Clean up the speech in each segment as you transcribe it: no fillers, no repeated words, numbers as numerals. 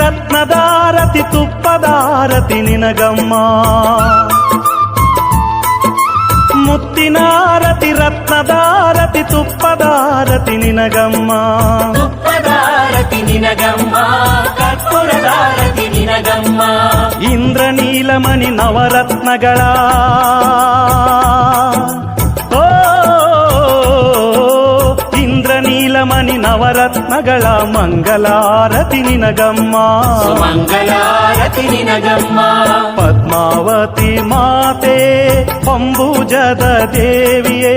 ರತ್ನದಾರತಿ ತುಪ್ಪದಾರತಿ ನಿನಗಮ್ಮ, ಮುತ್ತಿನಾರತಿ ರತ್ನದಾರತಿ ತುಪ್ಪದಾರತಿ ನಿನಗಮ್ಮ, ತುಪ್ಪದಾರತಿ ನಿನಗಮ್ಮ, ಕರ್ಪೂರದಾರತಿ ನಿನಗಮ್ಮ. ಇಂದ್ರನೀಲಮಣಿ ನವರತ್ನಗಳ ಇಂದ್ರನೀಲಮಣಿ ನವರತ್ನಗಳ ಮಂಗಲಾರತಿ ನಿನಗಮ್ಮ, ಮಂಗಲಾರತಿ ನಿನಗಮ್ಮ. ಪದ್ಮಾವತಿ ಮಾತೆ ಅಂಬುಜದ ದೇವಿಯೇ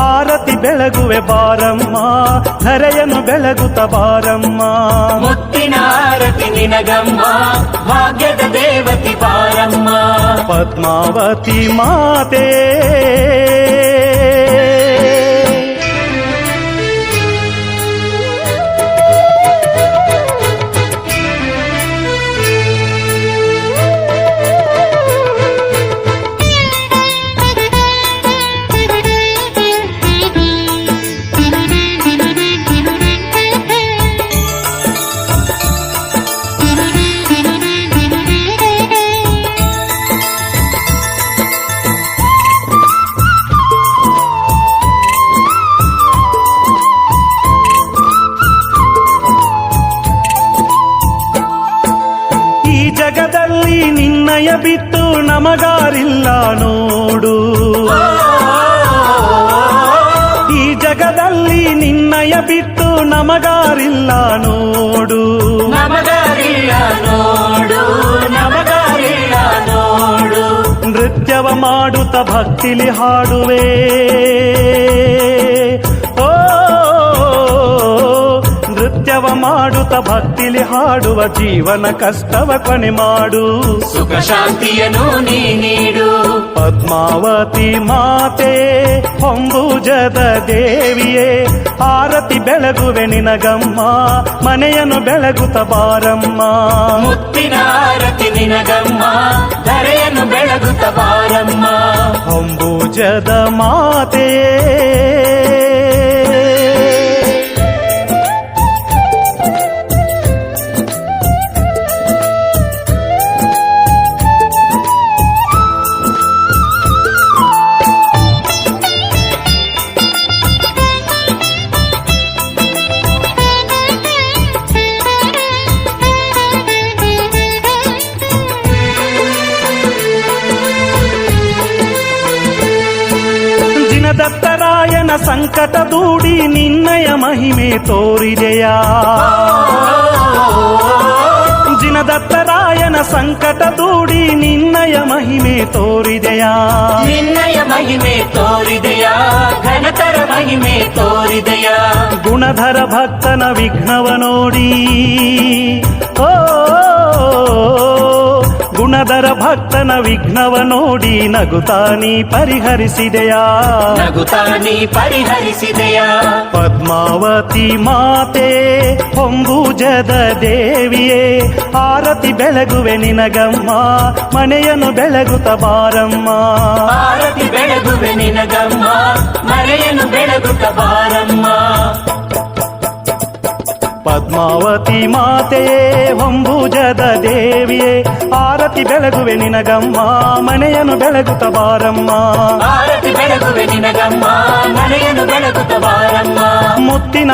ಆರತಿ ಬೆಳಗುವೆ ಬಾರಮ್ಮ, ಧರೆಯನ್ನು ಬೆಳಗುತ್ತ ಬಾರಮ್ಮ. ಮುತ್ತಿನಾರತಿ ನಿನಗಮ್ಮ, ಭಾಗ್ಯದ ದೇವತಿ ಬಾರಮ್ಮ. ಪದ್ಮಾವತಿ ಮಾತೆ ಜಗದಲ್ಲಿ ನಿನ್ನಯ ಬಿಟ್ಟು ನಮಗಾರಿಲ್ಲ ನೋಡು, ಈ ಜಗದಲ್ಲಿ ನಿನ್ನಯ ಬಿಟ್ಟು ನಮಗಾರಿಲ್ಲ ನೋಡು, ನಮಗಾರಿಲ್ಲ ನೋಡು, ನಮಗಾರಿಲ್ಲ ನೋಡು. ನೃತ್ಯವ ಮಾಡುತ್ತ ಭಕ್ತಿಲಿ ಹಾಡುವೆ, ನೃತ್ಯವ ಮಾಡುತ್ತ ಭಕ್ತಿಲಿ ಹಾಡುವ ಜೀವನ ಕಷ್ಟವ ಕೊನೆ ಮಾಡು, ಸುಖ ಶಾಂತಿಯನ್ನು ನೀ ನೀಡು. ಪದ್ಮಾವತಿ ಮಾತೆ ಅಂಬುಜದ ದೇವಿಯೇ ಆರತಿ ಬೆಳಗುವೆ ನಿನಗಮ್ಮ, ಮನೆಯನ್ನು ಬೆಳಗುತ್ತ ಬಾರಮ್ಮ. ಮುತ್ತಿನ ಆರತಿ ನಿನಗಮ್ಮ, ಧರೆಯನ್ನು ಬೆಳಗುತ್ತ ಬಾರಮ್ಮ. ಅಂಬುಜದ ಮಾತೆ ಜಿನದತ್ತರಾಯನ ಸಂಕಟ ದೂಡಿ ನಿನ್ನಯ ಮಹಿಮೆ ತೋರಿದೆಯಾ ಜಿನದತ್ತರಾಯನ ಸಂಕಟ ದೂಡಿ ನಿನ್ನಯ ಮಹಿಮೆ ತೋರಿದೆಯಾ ನಿನ್ನಯ ಮಹಿಮೆ ತೋರಿದೆಯಾ ಘನತರ ಮಹಿಮೆ ತೋರಿದೆಯಾ ಗುಣಧರ ಭಕ್ತನ ವಿಘ್ನವ ನೋಡಿ ಓ ಗುಣಧರ ಭಕ್ತನ ವಿಘ್ನವ ನೋಡಿ ನಗುತ್ತಾನಿ ಪರಿಹರಿಸಿದೆಯಾ ನಗುತ್ತಾನಿ ಪರಿಹರಿಸಿದೆಯಾ ಪದ್ಮಾವತಿ ಮಾತೆ ಹೊಂಬುಜದ ದೇವಿಯೇ ಆರತಿ ಬೆಳಗುವೆ ನಿನಗಮ್ಮ ಮನೆಯನ್ನು ಬೆಳಗುತ್ತ ಬಾರಮ್ಮ ಆರತಿ ಬೆಳಗುವೆ ನಿನಗಮ್ಮ ಮನೆಯನ್ನು ಬೆಳಗುತ್ತ ಬಾರಮ್ಮ ಪದ್ಮಾವತಿ ಮಾತೆಯೇ ಹೊಂಬುಜದ ದೇವಿಯೇ ಆರತಿ ಬೆಳಗುವೆ ನಿನಗಮ್ಮ ಮನೆಯನ್ನು ಬೆಳಗುತ್ತ ಬಾರಮ್ಮ ಆರತಿ ಬೆಳಗುವೆ ನಿನಗಮ್ಮ ಮನೆಯನ್ನು ಬೆಳಗುತ್ತ ಬಾರಮ್ಮ ಮುತ್ತಿನ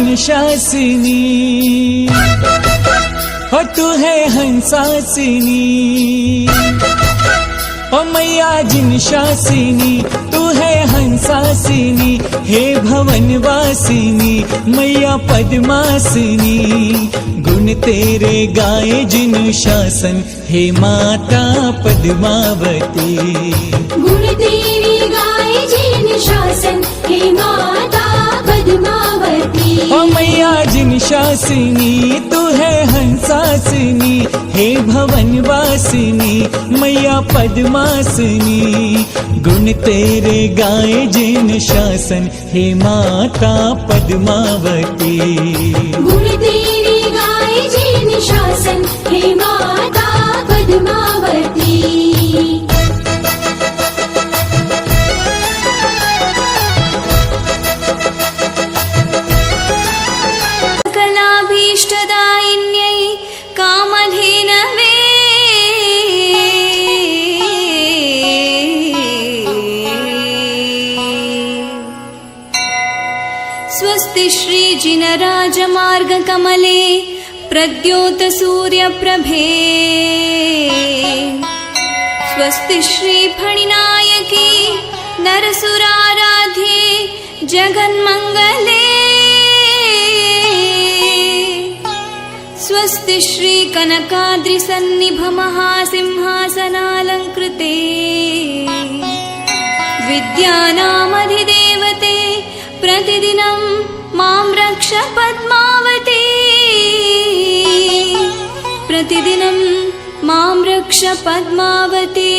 जिन शासिनी, हो तू है हंसासिनी। ओ मैया जिन शासिनी, तू है हंसासिनी, हे भवनवासिनी मैया पद्मासिनी। गुण तेरे गाए जिन शासन, हे माता पद्मावती। गुण तेरे गाए जिन शासन, हे माता पद्मावती। ओ मैया जिन शासिनी, तू है हंसासिनी, हे भवनवासिनी मैया पद्मासिनी। गुण तेरे गाए जिन शासन, हे माता पद्मावती। गुण तेरे गाए जिन शासन, हे माता पद्मावती। सकलाभीष्टदायिन्यै कामधेनवे स्वस्ति श्री जिनराजमार्गकमले प्रद्योत सूर्यप्रभे। स्वस्ति श्री फणिनायकी नरसुराराध्ये जगन्मङ्गले। स्वस्ति श्री कनकाद्रिसन्निभ महासिंहासनालङ्कृते विद्यानामधिदेवते प्रतिदिनं मां रक्ष पद्मावती। प्रतिदिनं मां रक्ष पद्मावती।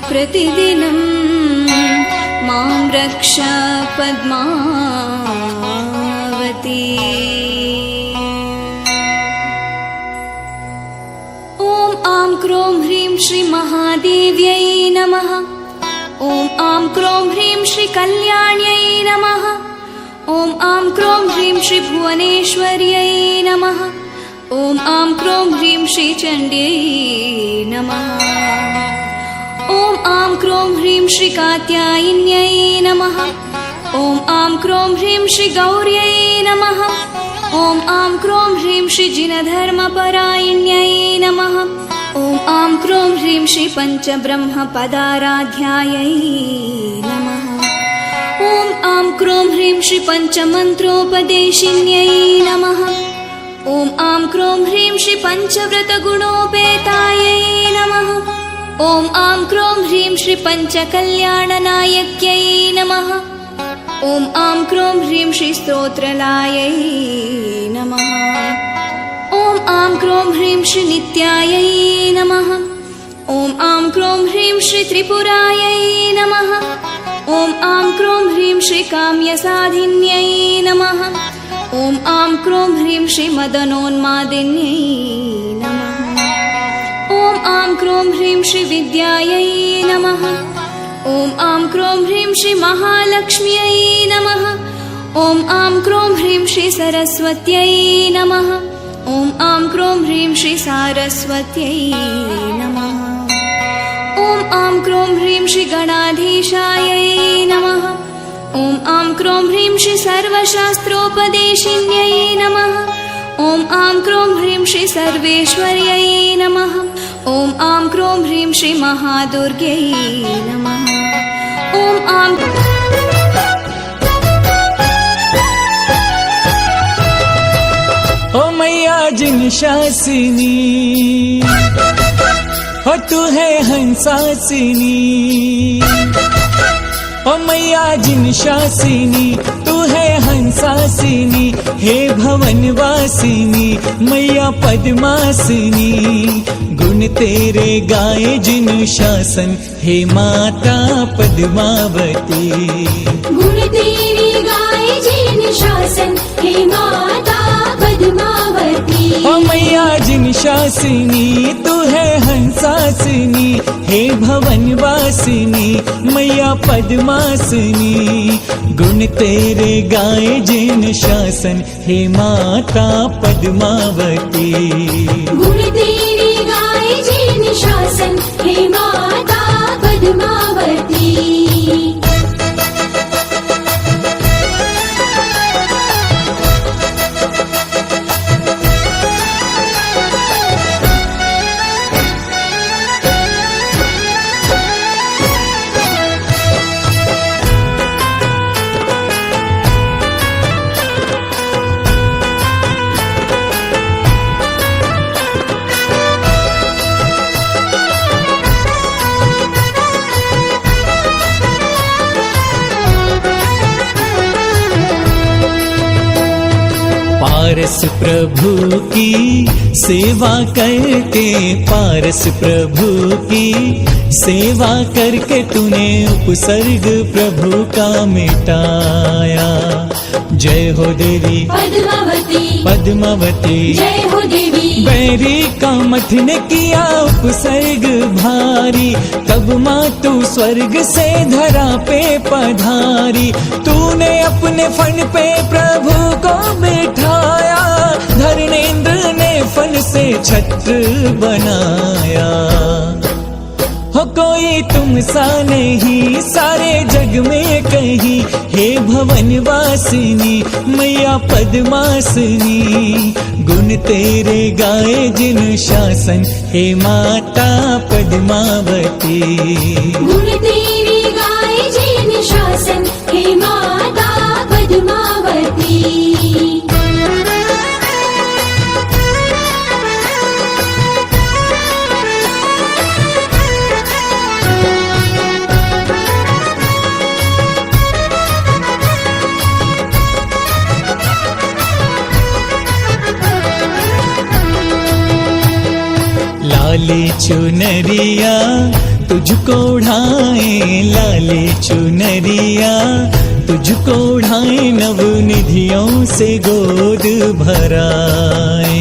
प्रतिदिनं मां रक्ष पद्मावती। ॐ आं क्रों ह्रीं श्री महादेव्यै नमः। ॐ आं क्रों ह्रीं श्री कल्याण्यै नमः। ॐ आं क्रों ह्रीं श्री भुवनेश्वर्यै नमः। ॐ आं क्रों ह्रीं श्री चण्ड्यै नमः। ॐ आं क्रों ह्रीं श्री कात्यायिन्यै नमः। ॐ आं क्रों ह्रीं श्री गौर्यै नमः। ॐ आं क्रों ह्रीं श्री जिनधर्मपरायिण्यै नमः। ॐ आं क्रों ह्रीं श्री पञ्चब्रह्मपदाराध्यायै नमः। ॐ आं क्रों ह्रीं श्री पञ्चमन्त्रोपदेशिन्यै नमः। ॐ आं क्रों ह्रीं श्री पञ्चव्रतगुणोपेतायै नमः। ॐ आं क्रों ह्रीं श्री पञ्चकल्याणनायक्यै नमः। ॐ आं क्रों ह्रीं श्री स्तोत्रलायै नमः। ॐ आं क्रों ह्रीं श्री नित्यायै नमः। ॐ आं क्रों ह्रीं श्री त्रिपुरायै नमः। ॐ आं क्रों ह्रीं श्री काम्यसाधिन्यै नमः। ॐ आं क्रों ह्रीं श्री मदनोन्मादिन्यै नमः। ॐ आं क्रों ह्रीं श्री विद्यायै नमः। ॐ आं क्रों ह्रीं श्री महालक्ष्म्यै नमः। ॐ आं क्रों ह्रीं श्री सरस्वत्यै नमः। ॐ आं क्रों ह्रीं श्री सारस्वत्यै नमः। ॐ आं क्रों ह्रीं श्री गणाधीशायै नमः। ॐ आं क्रों ह्रीं श्री सर्वशास्त्रोपदेशिन्यै नमः। ॐ आं क्रों ह्रीं श्री सर्वेश्वर्यै नमः। ॐ आं क्रों ह्रीं श्री महादुर्ग्यै नमः। ॐ आं ओ मैया जिन शासिनी, हो तू है हंसासिनी। ओ मैया जिन शासिनी, तू है हंसासिनी, हे भवनवासिनी मैया पद्मासिनी। गुण तेरे गाए जिन शासन, हे माता पद्मावती। गुण तेरे गाए जिन शासन, हे माता पद्मावती। ओ मैया जिन शासिनी, तू है हंसासिनी, हे भवनवासिनी मैया पद्मासिनी। गुण तेरे गाए जिन शासन, हे माता पद्मावती। गुण तेरे गाए जिन शासन, हे माता पद्मावती। पारस प्रभु की सेवा करके, पारस प्रभु की सेवा करके तूने उपसर्ग प्रभु का मिटाया। जय हो देवी पद्मावती पद्मावती, जय हो देवी। बैरी का मठ ने किया उपसर्ग भारी, तब माँ तू स्वर्ग से धरा पे पधारी। तूने अपने फन पे प्रभु को बिठाया, धर्मेंद्र ने फन से छत्र बनाया। हो कोई तुम सा नहीं सारे जग में कहीं, हे भवन वासिनी मैया पद्मासिनी। गुण तेरे गाए जिन शासन, हे माता पद्मावती। गुण तेरी गाए जिन शासन, हे माता पद्मावती। लाली चुनरिया तुझको ओढ़ाए, लाली चुनरिया तुझको ओढ़ाए, नवनिधियों से गोद भराए।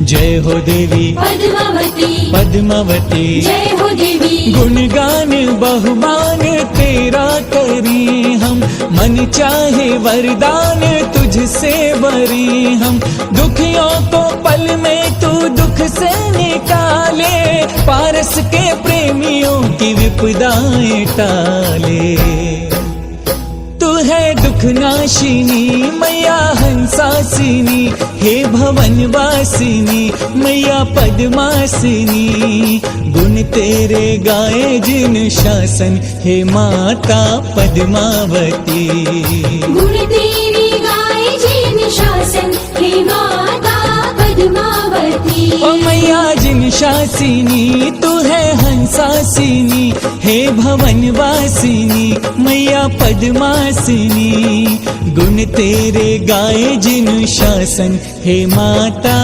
जय हो देवी पद्मावती पद्मावती, जय हो देवी। गुणगान बहुमान तेरा करें हम, मन चाहे वरदान तुझसे बरे हम। दुखियों को पल में तू दुख से निकाले, पारस के प्रेमियों की विपदाएं टाले। तू है दुख नाशिनी मैया हंसासिनी, हे भवन वासिनी मैया पद्मासिनी। गुण तेरे गाए जिन शासन, हे माता पद्मावती। गुण तेरी गाए जिन शासन, हे माता पद्मावती। ओ मैया जिन शासिनी तू है हंसासिनी, हे भवन वासिनी मैया पद्मासिनी। गुण तेरे गाए जिन शासन, हे माता।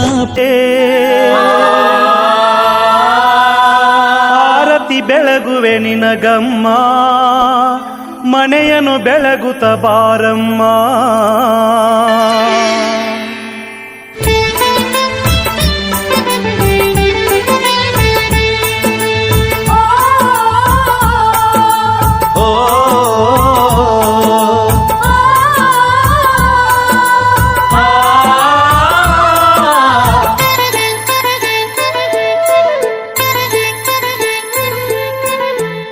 ಆರತಿ ಬೆಳಗುವೆ ನಿನಗಮ್ಮ, ಮನೆಯನ್ನು ಬೆಳಗುತ್ತ ಬಾರಮ್ಮ.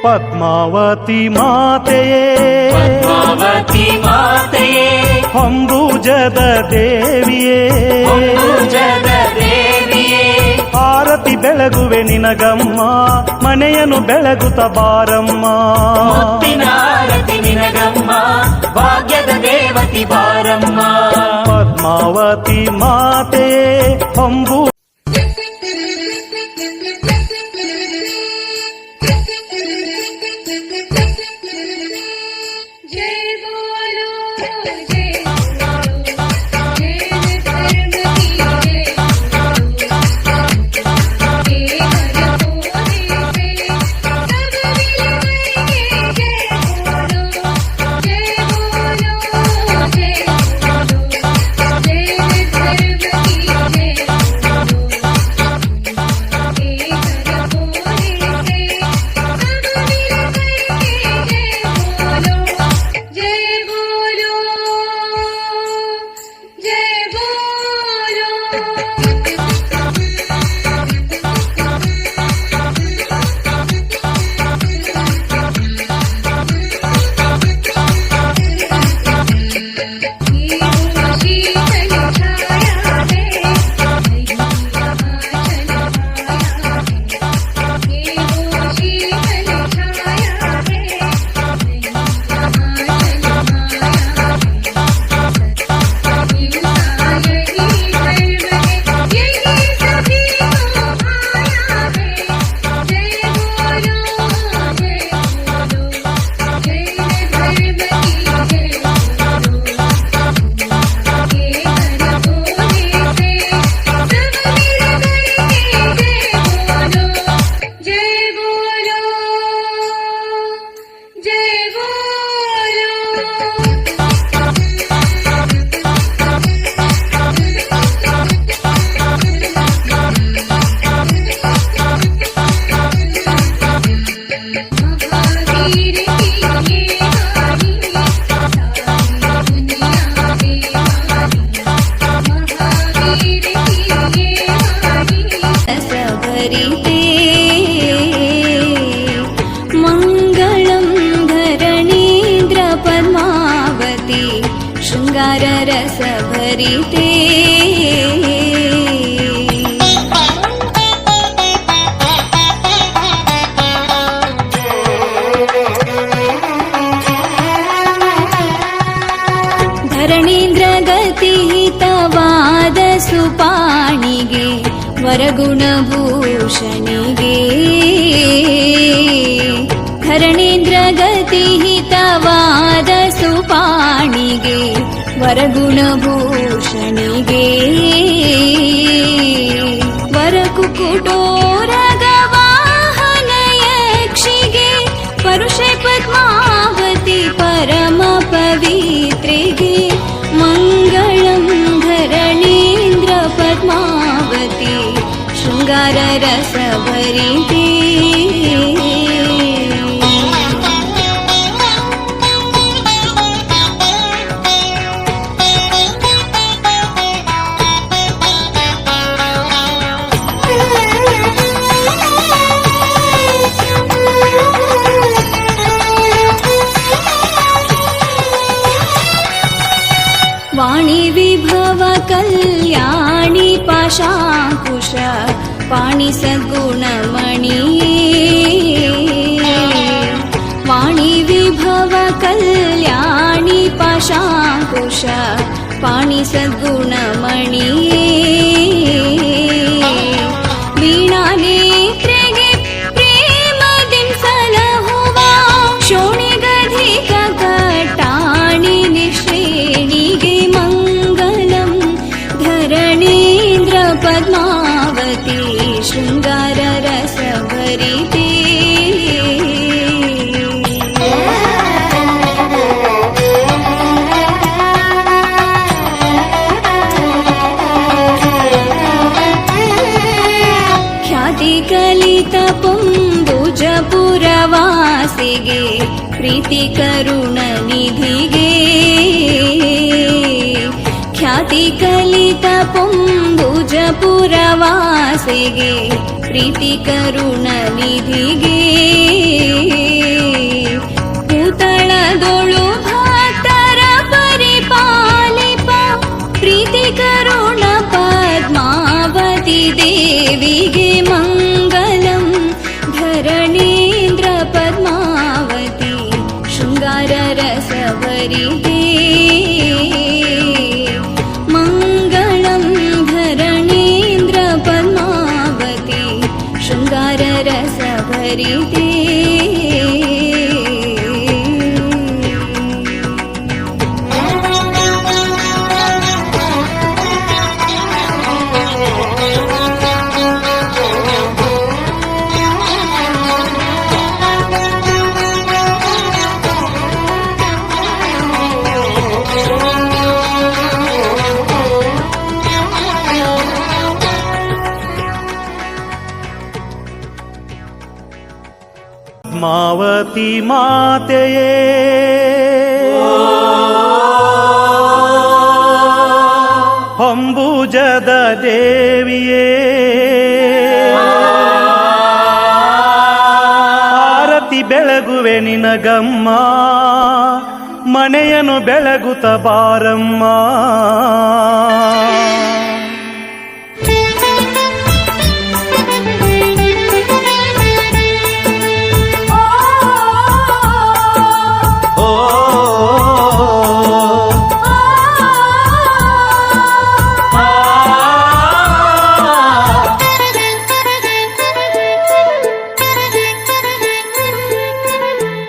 ಪದ್ಮಾವತಿ ಮಾತೆಯೇ, ಪದ್ಮಾವತಿ ಮಾತೆಯೇ, ಅಂಬುಜದ ದೇವಿಯೇ, ಅಂಬುಜದ ದೇವಿಯೇ. ಆರತಿ ಬೆಳಗುವೆ ನಿನಗಮ್ಮ, ಮನೆಯನ್ನು ಬೆಳಗುತ್ತ ಬಾರಮ್ಮ. ಮುತ್ತಿನ ಆರತಿ ನಿನಗಮ್ಮ, ಭಾಗ್ಯದ ದೇವತಿ ಬಾರಮ್ಮ. ಪದ್ಮಾವತಿ ಮಾತೆಯೇ ಅಂಬು ಶೃಂಗಾರ ರಸ ಭರಿತೆ ಧರಣೀಂದ್ರ ಗತಿಹಿತವಾದ ಸುಪಾಣಿಗೆ ವರಗುಣಭೂಷಣಿಗೆ ಧರಣೀಂದ್ರ ಗತಿಹಿತವಾದ ಸುಪಾಣಿಗೆ ವರಗುಣಭೂಷಣಿಗೆ ವರಕುಕುಟೋರಗವಾಹನ ಯಕ್ಷಿಗೆ ಪರುಷೆ ಪದ್ಮಾವತಿ ಪರಮ ಪವಿತ್ರೆಗೆ ಮಂಗಳಂ ಧರಣೀಂದ್ರ ಪದ್ಮಾವತಿ ಶೃಂಗಾರ ರಸ ಭರಿತೆ वाणी विभव कल्याणी पाशाकुश पाणि सद्गुणमणि वाणी विभव कल्याणी पाशाकुश पाणि सद्गुणमणि वीणानेत्रेगे प्रेमदिं सलहुवा शोणिगधिक कटाणि निश्रेणिगे धरणींद्र पद्मावती शृंगार रस भरिते ख्याति कलित पुंबुजपुरवासिगे प्रीति करुण निधिगे ख्याति कलित पुंबुजपुरवासिगे प्रीति करुण निधिगे भूतಳದೊಳು ಭಕ್ತರ ಪರಿಪಾಲಿಪ ಪ್ರೀತಿ ಕರುಣ ಪದ್ಮಾವತಿ ದೇವಿಗೆ ಮಂಗಲಂ ಧರಣೀಂದ್ರ ಪದ್ಮಾವತಿ ಶೃಂಗಾರ ರಸ ಭರಿತೆ धरणींद्र पद्मावती शृंगार रस भरिते ಮಾವತಿ ಮಾತೆಯೇ ಅಂಬುಜದ ದೇವಿಯೇ ಆರತಿ ಬೆಳಗುವೆ ನಿನಗಮ್ಮ ಮನೆಯನ್ನು ಬೆಳಗುತ್ತ ಬಾರಮ್ಮ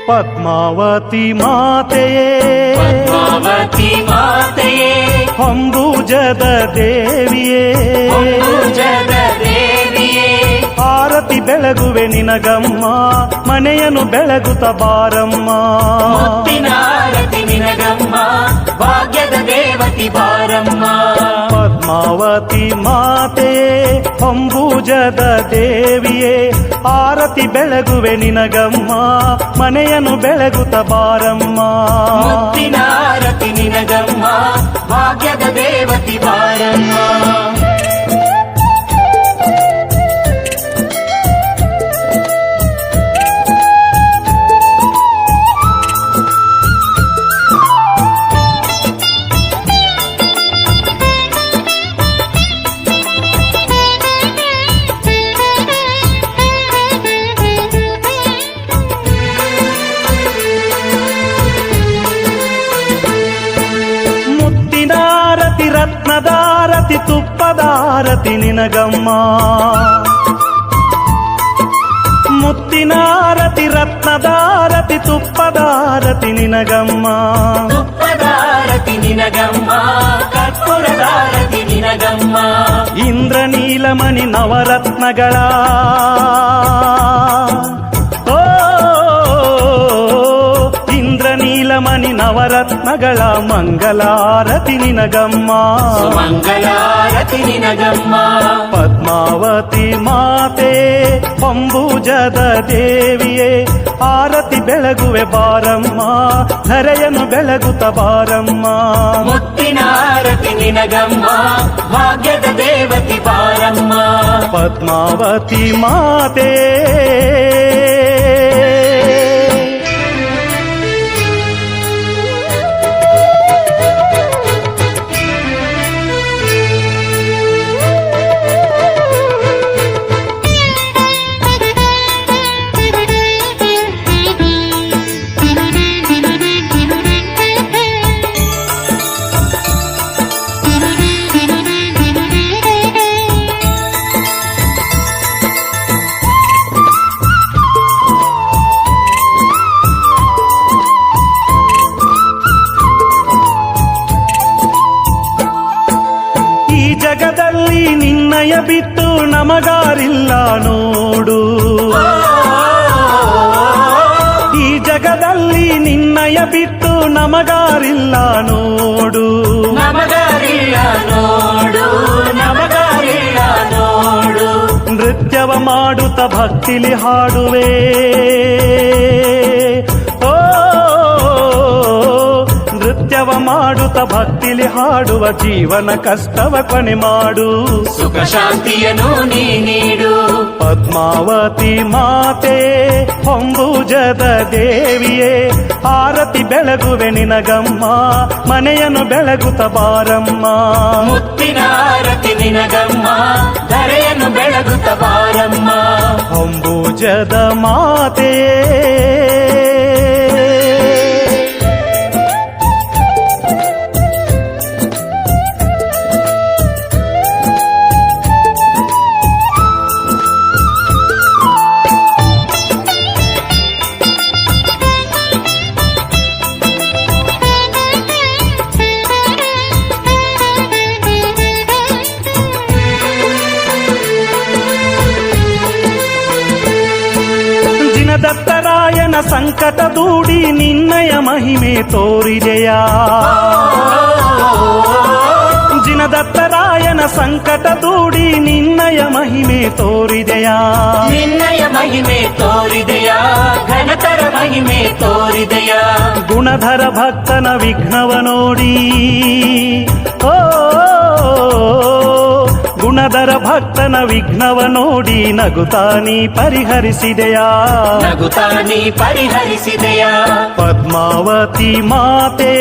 ಪದ್ಮಾವತಿ ಮಾತೆಯೇ ಪದ್ಮಾವತಿ ಮಾತೆಯೇ ಅಂಬುಜದ ದೇವಿಯೇ ಅಂಬುಜದ ದೇವಿಯೇ ಆರತಿ ಬೆಳಗುವೆ ನಿನಗಮ್ಮ ಮನೆಯನ್ನು ಬೆಳಗುತ್ತ ಬಾರಮ್ಮ ಮುತ್ತಿನ ಆರತಿ ನಿನಗಮ್ಮ ಭಾಗ್ಯದ ದೇವತಿ ಬಾರಮ್ಮ ಪದ್ಮಾವತಿ ಮಾತೆಯೇ ಅಂಬುಜದ ದೇವಿಯೇ ಆರತಿ ಬೆಳಗುವೆ ನಿನಗಮ್ಮ ಮನೆಯನ್ನು ಬೆಳಗುತ್ತ ಬಾರಮ್ಮ ಮುತ್ತಿನ ಆರತಿ ನಿನಗಮ್ಮ ಭಾಗ್ಯದ ದೇವತಿ ಬಾರಮ್ಮ ಆರತಿ ನಿನಗಮ್ಮ ಮುತ್ತಿನ ಆರತಿ ರತ್ನದ ಆರತಿ ತುಪ್ಪದ ಆರತಿ ನಿನಗಮ್ಮ ತುಪ್ಪದಾರತಿ ನಿನಗಮ್ಮ ಕರ್ಪೂರದಾರತಿ ನಿನಗಮ್ಮ ಇಂದ್ರ ನೀಲಮಣಿ ನವರತ್ನಗಳ ಓ ಇಂದ್ರ ನೀಲಮಣಿ ನವರತ್ನಗಳ ಮಂಗಲಾರತಿ ನಿನಗಮ್ಮ ಮಂಗಲಾರತಿ ನಿನಗಮ್ಮ ಪದ್ಮಾವತಿ ಮಾತೆ ಅಂಬುಜದ ದೇವಿಯೇ ಆರತಿ ಬೆಳಗುವೆ ಬಾರಮ್ಮ ಧರೆಯನ್ನು ಬೆಳಗುತ್ತ ಬಾರಮ್ಮ ಮುತ್ತಿನ ಆರತಿ ನಿನಗಮ್ಮ ಭಾಗ್ಯದ ದೇವತಿ ಬಾರಮ್ಮ ಪದ್ಮಾವತಿ ಮಾತೆ ಜಗದಲ್ಲಿ ನಿನ್ನಯ ಬಿಟ್ಟು ನಮಗಾರಿಲ್ಲ ನೋಡು ಈ ಜಗದಲ್ಲಿ ನಿನ್ನಯ ಬಿಟ್ಟು ನಮಗಾರಿಲ್ಲ ನೋಡು ನಮಗಾರಿಲ್ಲ ನೋಡು ನಮಗಾರಿಲ್ಲ ನೋಡು ನೃತ್ಯವ ಮಾಡುತ್ತ ಭಕ್ತಿಲಿ ಹಾಡುವೆ ಓ ನೃತ್ಯವ ಮಾಡುತ್ತ ಭಕ್ತಿಲಿ ಹಾಡುವ ಜೀವನ ಕಷ್ಟವ ಕೊನೆ ಮಾಡು ಸುಖ ಶಾಂತಿಯನ್ನು ನೀ ನೀಡು ಪದ್ಮಾವತಿ ಮಾತೆ ಅಂಬುಜದ ದೇವಿಯೇ ಆರತಿ ಬೆಳಗುವೆ ನಿನಗಮ್ಮ ಮನೆಯನ್ನು ಬೆಳಗುತ್ತ ಬಾರಮ್ಮ ಮುತ್ತಿನ ಆರತಿ ನಿನಗಮ್ಮ ಧರೆಯನ್ನು ಬೆಳಗುತ್ತ ಬಾರಮ್ಮ ಅಂಬುಜದ ಮಾತೆ ದತ್ತರಾಯನ ಸಂಕಟ ದೂಡಿ ನಿನ್ನಯ ಮಹಿಮೆ ತೋರಿದೆಯಾ ಜಿನದತ್ತರಾಯನ ಸಂಕಟ ದೂಡಿ ನಿನ್ನಯ ಮಹಿಮೆ ತೋರಿದೆಯಾ ನಿನ್ನಯ ಮಹಿಮೆ ತೋರಿದೆಯಾ ಘನತರ ಮಹಿಮೆ ತೋರಿದೆಯಾ ಗುಣಧರ ಭಕ್ತನ ವಿಘ್ನವ ನೋಡಿ ಓ ಗುಣಧರ ಭಕ್ತನ ವಿಘ್ನವ ನೋಡಿ ನಗುತ್ತಾನಿ ಪರಿಹರಿಸಿದೆಯಾ ನಗುತ್ತಾನಿ ಪರಿಹರಿಸಿದೆಯಾ ಪದ್ಮಾವತಿ ಮಾತೆ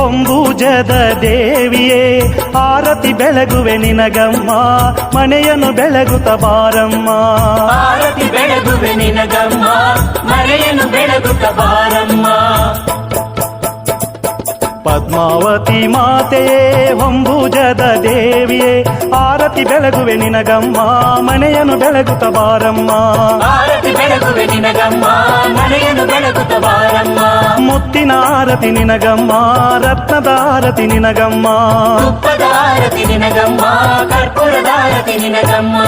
ಅಂಬುಜದ ದೇವಿಯೇ ಆರತಿ ಬೆಳಗುವೆ ನಿನಗಮ್ಮ ಮನೆಯನ್ನು ಬೆಳಗುತ್ತ ಬಾರಮ್ಮ ಆರತಿ ಬೆಳಗುವೆ ನಿನಗಮ್ಮ ಮನೆಯನ್ನು ಬೆಳಗುತ್ತ ಬಾರಮ್ಮ ಪದ್ಮಾವತಿ ಮಾತೆಯೇ ಅಂಬುಜದ ದೇವಿಯೇ ಆರತಿ ಬೆಳಗುವೆ ನಿನಗಮ್ಮ ಮನೆಯನ್ನು ಬೆಳಗುತ್ತ ಬಾರಮ್ಮ ಆರತಿ ಬೆಳಗುವೆ ನಿನಗಮ್ಮ ಮನೆಯನ್ನು ಬೆಳಗುತ್ತ ಬಾರಮ್ಮ ಮುತ್ತಿನ ಆರತಿ ನಿನಗಮ್ಮ ರತ್ನದ ಆರತಿ ನಿನಗಮ್ಮ ತುಪ್ಪದ ಆರತಿ ನಿನಗಮ್ಮ ಕರ್ಪೂರದ ಆರತಿ ನಿನಗಮ್ಮ